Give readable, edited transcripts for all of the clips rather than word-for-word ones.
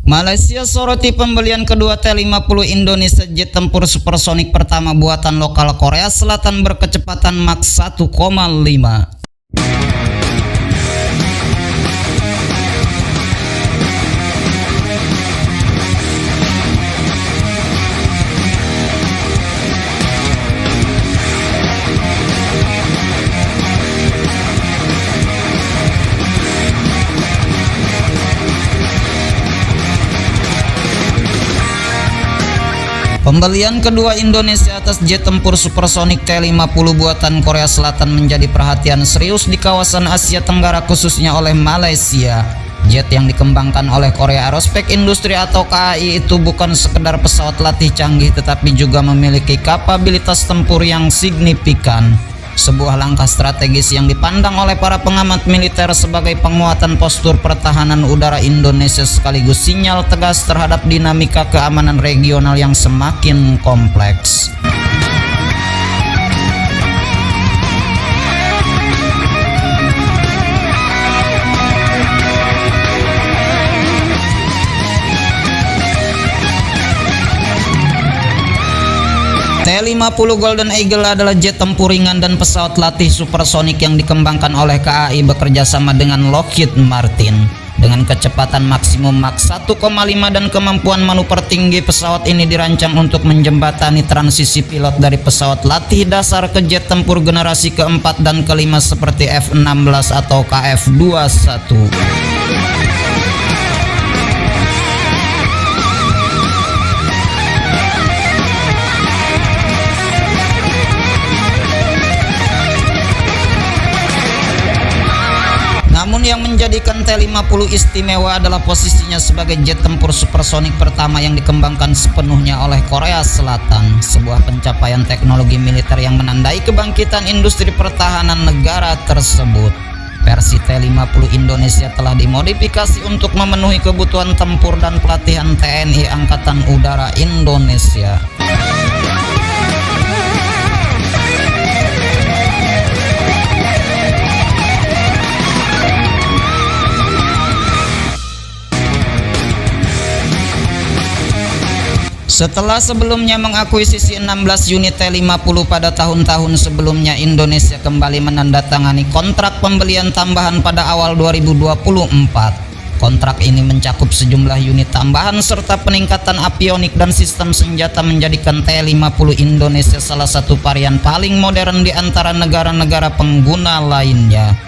Malaysia soroti pembelian kedua T-50 Indonesia jet tempur supersonik pertama buatan lokal Korea Selatan berkecepatan Mach 1,5. Pembelian kedua Indonesia atas jet tempur supersonik T-50 buatan Korea Selatan menjadi perhatian serius di kawasan Asia Tenggara khususnya oleh Malaysia. Jet yang dikembangkan oleh Korea Aerospace Industry atau KAI itu bukan sekedar pesawat latih canggih tetapi juga memiliki kapabilitas tempur yang signifikan. Sebuah langkah strategis yang dipandang oleh para pengamat militer sebagai penguatan postur pertahanan udara Indonesia sekaligus sinyal tegas terhadap dinamika keamanan regional yang semakin kompleks. T-50 Golden Eagle adalah jet tempur ringan dan pesawat latih supersonik yang dikembangkan oleh KAI bekerja sama dengan Lockheed Martin. Dengan kecepatan maksimum Mach 1,5 dan kemampuan manuver tinggi, pesawat ini dirancang untuk menjembatani transisi pilot dari pesawat latih dasar ke jet tempur generasi keempat dan kelima seperti F-16 atau KF-21. Namun yang menjadikan T-50 istimewa adalah posisinya sebagai jet tempur supersonik pertama yang dikembangkan sepenuhnya oleh Korea Selatan, sebuah pencapaian teknologi militer yang menandai kebangkitan industri pertahanan negara tersebut. Versi T-50 Indonesia telah dimodifikasi untuk memenuhi kebutuhan tempur dan pelatihan TNI Angkatan Udara Indonesia. Setelah sebelumnya mengakuisisi 16 unit T-50 pada tahun-tahun sebelumnya, Indonesia kembali menandatangani kontrak pembelian tambahan pada awal 2024. Kontrak ini mencakup sejumlah unit tambahan serta peningkatan avionik dan sistem senjata menjadikan T-50 Indonesia salah satu varian paling modern di antara negara-negara pengguna lainnya.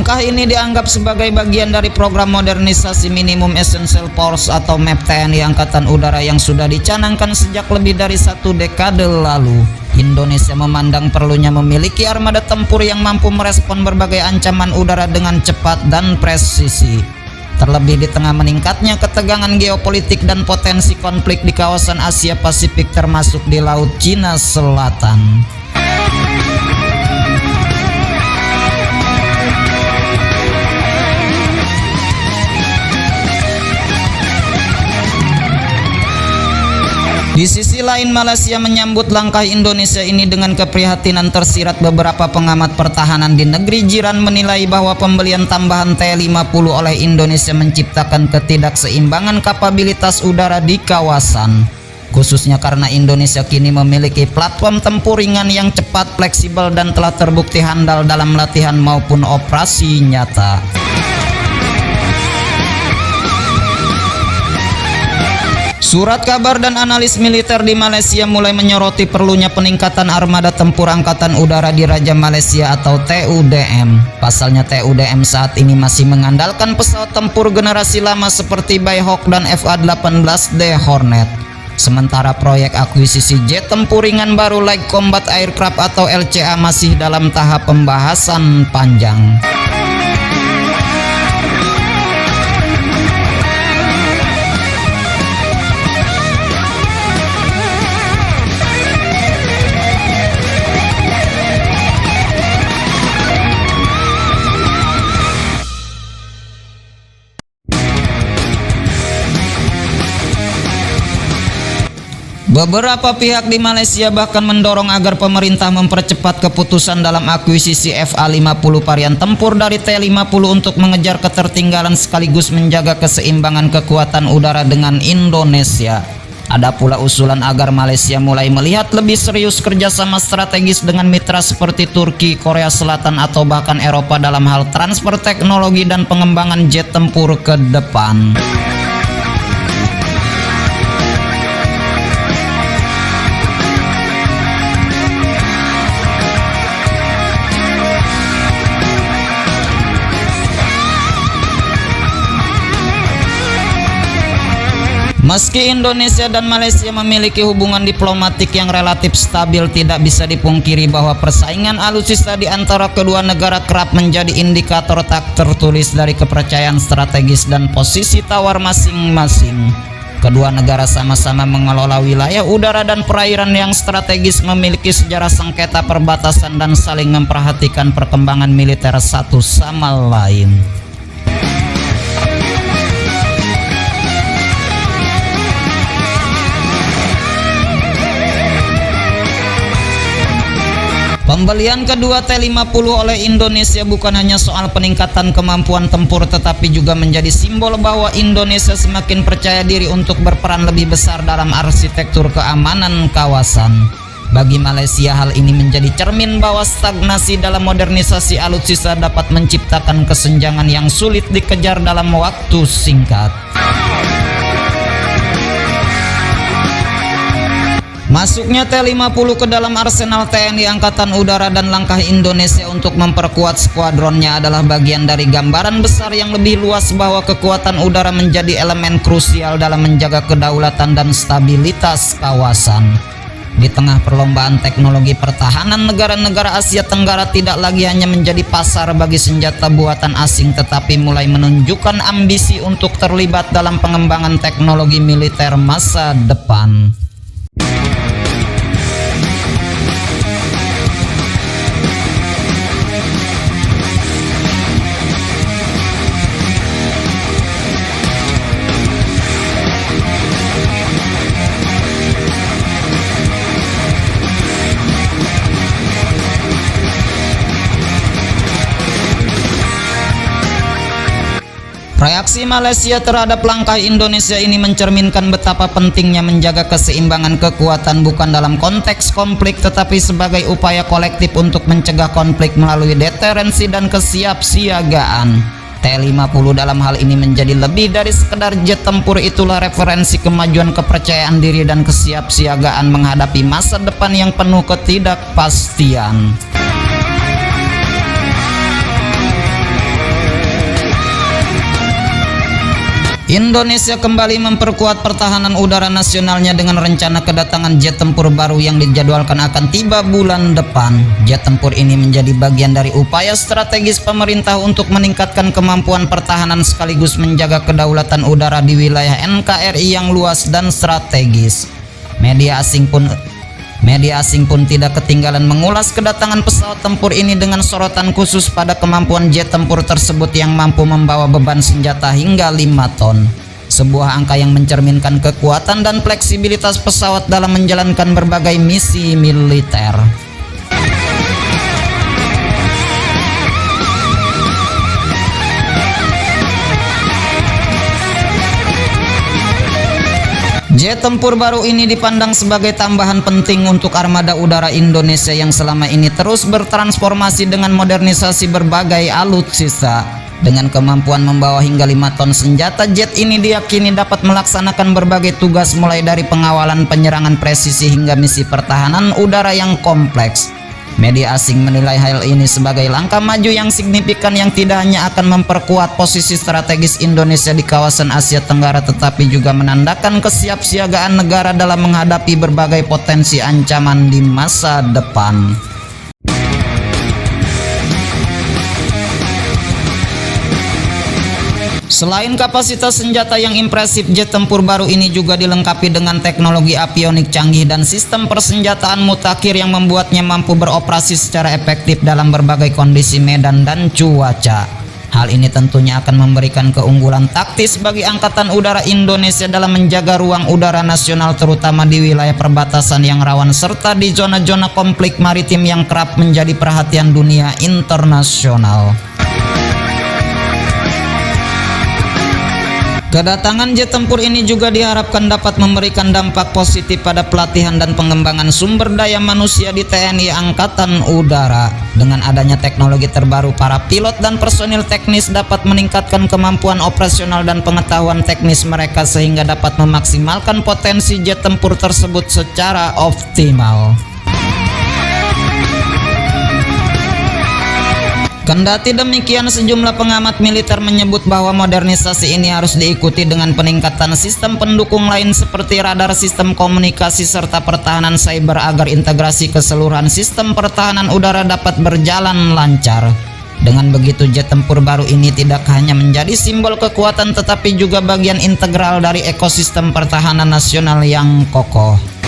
Langkah ini dianggap sebagai bagian dari program modernisasi Minimum Essential Force atau MAP TNI Angkatan Udara yang sudah dicanangkan sejak lebih dari 1 dekade lalu. Indonesia memandang perlunya memiliki armada tempur yang mampu merespon berbagai ancaman udara dengan cepat dan presisi. Terlebih di tengah meningkatnya ketegangan geopolitik dan potensi konflik di kawasan Asia Pasifik termasuk di Laut Cina Selatan. Di sisi lain, Malaysia menyambut langkah Indonesia ini dengan keprihatinan tersirat. Beberapa pengamat pertahanan di negeri jiran menilai bahwa pembelian tambahan T-50 oleh Indonesia menciptakan ketidakseimbangan kapabilitas udara di kawasan. Khususnya karena Indonesia kini memiliki platform tempur ringan yang cepat, fleksibel, dan telah terbukti handal dalam latihan maupun operasi nyata. Surat kabar dan analis militer di Malaysia mulai menyoroti perlunya peningkatan armada tempur angkatan udara di Raja Malaysia atau TUDM. Pasalnya TUDM saat ini masih mengandalkan pesawat tempur generasi lama seperti Bayhawk dan FA-18D Hornet. Sementara proyek akuisisi jet tempur ringan baru Light Combat Aircraft atau LCA masih dalam tahap pembahasan panjang. Beberapa pihak di Malaysia bahkan mendorong agar pemerintah mempercepat keputusan dalam akuisisi FA-50 varian tempur dari T-50 untuk mengejar ketertinggalan sekaligus menjaga keseimbangan kekuatan udara dengan Indonesia. Ada pula usulan agar Malaysia mulai melihat lebih serius kerjasama strategis dengan mitra seperti Turki, Korea Selatan atau bahkan Eropa dalam hal transfer teknologi dan pengembangan jet tempur ke depan. Meski Indonesia dan Malaysia memiliki hubungan diplomatik yang relatif stabil, tidak bisa dipungkiri bahwa persaingan alutsista di antara kedua negara kerap menjadi indikator tak tertulis dari kepercayaan strategis dan posisi tawar masing-masing. Kedua negara sama-sama mengelola wilayah udara dan perairan yang strategis, memiliki sejarah sengketa perbatasan dan saling memperhatikan perkembangan militer satu sama lain. Pembelian kedua T-50 oleh Indonesia bukan hanya soal peningkatan kemampuan tempur, tetapi juga menjadi simbol bahwa Indonesia semakin percaya diri untuk berperan lebih besar dalam arsitektur keamanan kawasan. Bagi Malaysia, hal ini menjadi cermin bahwa stagnasi dalam modernisasi alutsista dapat menciptakan kesenjangan yang sulit dikejar dalam waktu singkat. Masuknya T-50 ke dalam arsenal TNI Angkatan Udara dan langkah Indonesia untuk memperkuat skuadronnya adalah bagian dari gambaran besar yang lebih luas bahwa kekuatan udara menjadi elemen krusial dalam menjaga kedaulatan dan stabilitas kawasan. Di tengah perlombaan teknologi pertahanan, negara-negara Asia Tenggara tidak lagi hanya menjadi pasar bagi senjata buatan asing, tetapi mulai menunjukkan ambisi untuk terlibat dalam pengembangan teknologi militer masa depan. Reaksi Malaysia terhadap langkah Indonesia ini mencerminkan betapa pentingnya menjaga keseimbangan kekuatan bukan dalam konteks konflik, tetapi sebagai upaya kolektif untuk mencegah konflik melalui deterensi dan kesiapsiagaan. T-50 dalam hal ini menjadi lebih dari sekedar jet tempur, itulah referensi kemajuan, kepercayaan diri dan kesiapsiagaan menghadapi masa depan yang penuh ketidakpastian. Indonesia kembali memperkuat pertahanan udara nasionalnya dengan rencana kedatangan jet tempur baru yang dijadwalkan akan tiba bulan depan. Jet tempur ini menjadi bagian dari upaya strategis pemerintah untuk meningkatkan kemampuan pertahanan sekaligus menjaga kedaulatan udara di wilayah NKRI yang luas dan strategis. Media asing pun tidak ketinggalan mengulas kedatangan pesawat tempur ini dengan sorotan khusus pada kemampuan jet tempur tersebut yang mampu membawa beban senjata hingga 5 ton. Sebuah angka yang mencerminkan kekuatan dan fleksibilitas pesawat dalam menjalankan berbagai misi militer. Jet tempur baru ini dipandang sebagai tambahan penting untuk armada udara Indonesia yang selama ini terus bertransformasi dengan modernisasi berbagai alutsista. Dengan kemampuan membawa hingga 5 ton senjata, jet ini diyakini dapat melaksanakan berbagai tugas mulai dari pengawalan penyerangan presisi hingga misi pertahanan udara yang kompleks. Media asing menilai hal ini sebagai langkah maju yang signifikan yang tidak hanya akan memperkuat posisi strategis Indonesia di kawasan Asia Tenggara, tetapi juga menandakan kesiapsiagaan negara dalam menghadapi berbagai potensi ancaman di masa depan. Selain kapasitas senjata yang impresif, jet tempur baru ini juga dilengkapi dengan teknologi avionik canggih dan sistem persenjataan mutakhir yang membuatnya mampu beroperasi secara efektif dalam berbagai kondisi medan dan cuaca. Hal ini tentunya akan memberikan keunggulan taktis bagi Angkatan Udara Indonesia dalam menjaga ruang udara nasional terutama di wilayah perbatasan yang rawan serta di zona-zona konflik maritim yang kerap menjadi perhatian dunia internasional. Kedatangan jet tempur ini juga diharapkan dapat memberikan dampak positif pada pelatihan dan pengembangan sumber daya manusia di TNI Angkatan Udara. Dengan adanya teknologi terbaru, para pilot dan personil teknis dapat meningkatkan kemampuan operasional dan pengetahuan teknis mereka sehingga dapat memaksimalkan potensi jet tempur tersebut secara optimal. Kendati demikian, sejumlah pengamat militer menyebut bahwa modernisasi ini harus diikuti dengan peningkatan sistem pendukung lain seperti radar, sistem komunikasi, serta pertahanan cyber agar integrasi keseluruhan sistem pertahanan udara dapat berjalan lancar. Dengan begitu, jet tempur baru ini tidak hanya menjadi simbol kekuatan tetapi juga bagian integral dari ekosistem pertahanan nasional yang kokoh.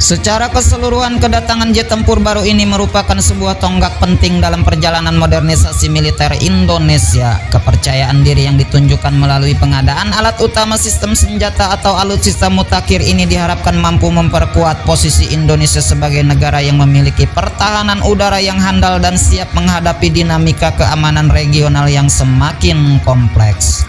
Secara keseluruhan, kedatangan jet tempur baru ini merupakan sebuah tonggak penting dalam perjalanan modernisasi militer Indonesia. Kepercayaan diri yang ditunjukkan melalui pengadaan alat utama sistem senjata atau alutsista mutakhir ini diharapkan mampu memperkuat posisi Indonesia sebagai negara yang memiliki pertahanan udara yang handal dan siap menghadapi dinamika keamanan regional yang semakin kompleks.